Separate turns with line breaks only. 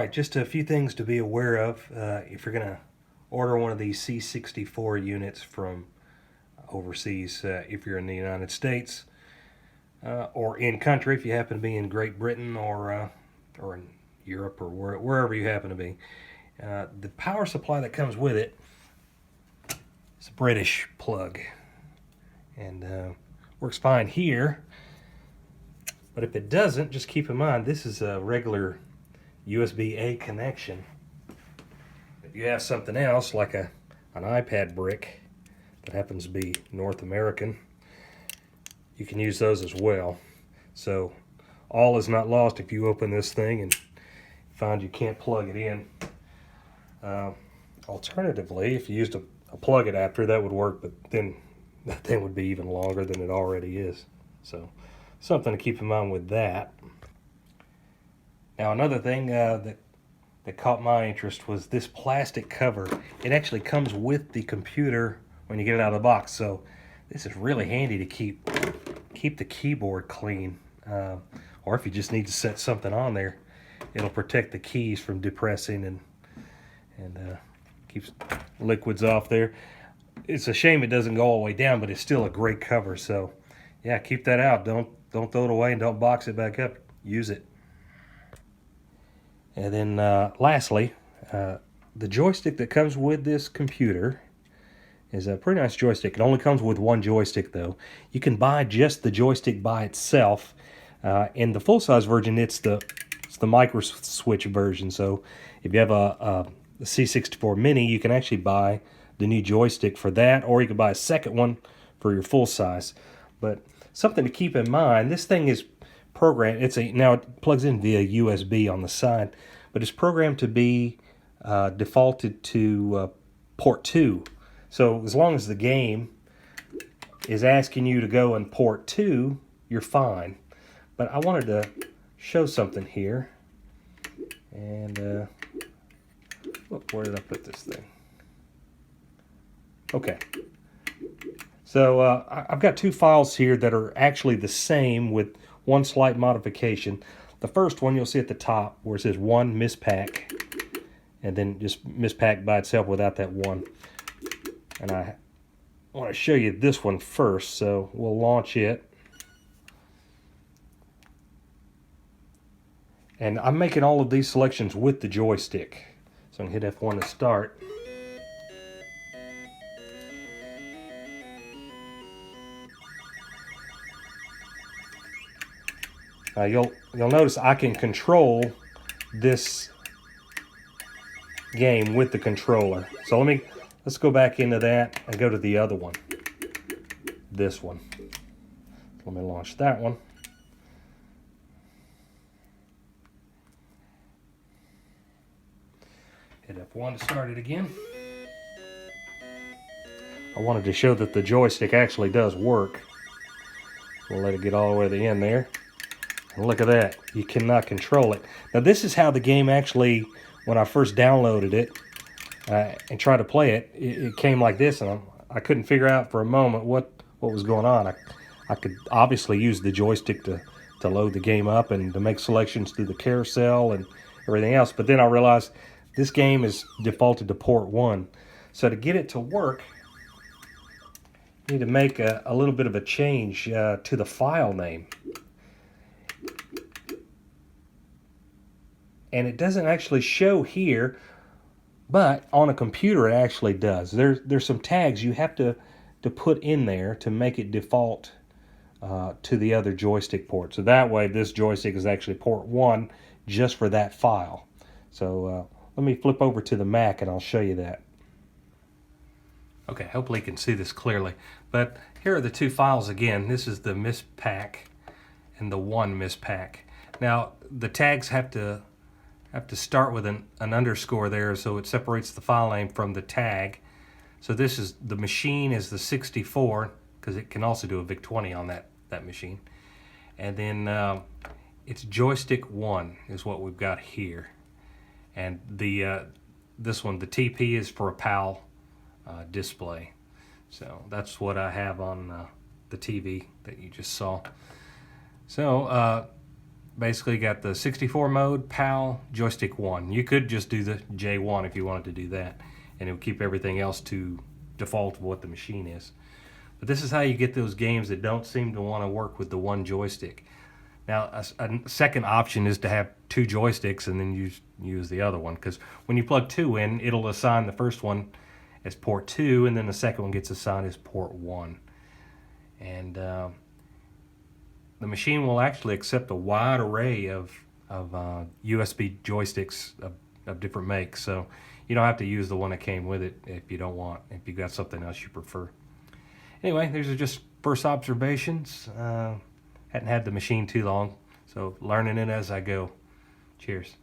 Alright, just a few things to be aware of if you're going to order one of these C64 units from overseas, if you're in the United States, or in country if you happen to be in Great Britain or in Europe or wherever you happen to be. The power supply that comes with it is a British plug, and works fine here. But if it doesn't, just keep in mind this is a regular USB-A connection. If you have something else like an iPad brick that happens to be North American, you can use those as well. So all is not lost if you open this thing and find you can't plug it in. Alternatively, if you used a plug adapter, that would work, but then that thing would be even longer than it already is. So something to keep in mind with that. Now another thing that caught my interest was this plastic cover. It actually comes with the computer when you get it out of the box, so this is really handy to keep the keyboard clean, or if you just need to set something on there, it'll protect the keys from depressing and keeps liquids off there. It's a shame it doesn't go all the way down, but it's still a great cover. So yeah, keep that out. Don't throw it away and don't box it back up. Use it. And then lastly, the joystick that comes with this computer is a pretty nice joystick. It only comes with one joystick though. You can buy just the joystick by itself. In the full-size version, it's the micro switch version. So if you have a C64 Mini, you can actually buy the new joystick for that, or you can buy a second one for your full size. But something to keep in mind, this thing is programmed. Now it plugs in via USB on the side, but it's programmed to be defaulted to port 2. So as long as the game is asking you to go in port 2, you're fine. But I wanted to show something here. And where did I put this thing? Okay. So I've got two files here that are actually the same with one slight modification. The first one you'll see at the top where it says 1 mispack, and then just mispack by itself without that 1. And I want to show you this one first, so we'll launch it. And I'm making all of these selections with the joystick. So I'm going to hit F1 to start. You'll notice I can control this game with the controller. So let's go back into that and go to the other one. This one. Let me launch that one. Hit F1 to start it again. I wanted to show that the joystick actually does work. We'll let it get all the way to the end there. And look at that. You cannot control it. Now this is how the game actually, when I first downloaded it and tried to play it, it came like this, and I couldn't figure out for a moment what was going on. I could obviously use the joystick to load the game up and to make selections through the carousel and everything else, but then I realized this game is defaulted to port 1. So to get it to work, you need to make a little bit of a change to the file name. And it doesn't actually show here, but on a computer it actually does. There's some tags you have to put in there to make it default to the other joystick port. So that way this joystick is actually port 1 just for that file. So let me flip over to the Mac and I'll show you that. Okay, hopefully you can see this clearly. But here are the two files again. This is the mispack and the 1 mispack. Now the tags have to start with an underscore there, so it separates the file name from the tag. So this is, the machine is the 64, because it can also do a VIC-20 on that machine. And then it's joystick 1 is what we've got here. And this one, the TP, is for a PAL display. So that's what I have on the TV that you just saw. So basically got the 64 mode, PAL, joystick 1. You could just do the J1 if you wanted to do that, and it would keep everything else to default of what the machine is. But this is how you get those games that don't seem to want to work with the one joystick. Now, a second option is to have two joysticks and then use the other one, because when you plug two in, it'll assign the first one as port 2, and then the second one gets assigned as port 1. And the machine will actually accept a wide array of USB joysticks of different makes, so you don't have to use the one that came with it if you don't want, if you've got something else you prefer. Anyway, these are just first observations. Hadn't had the machine too long, so learning it as I go. Cheers.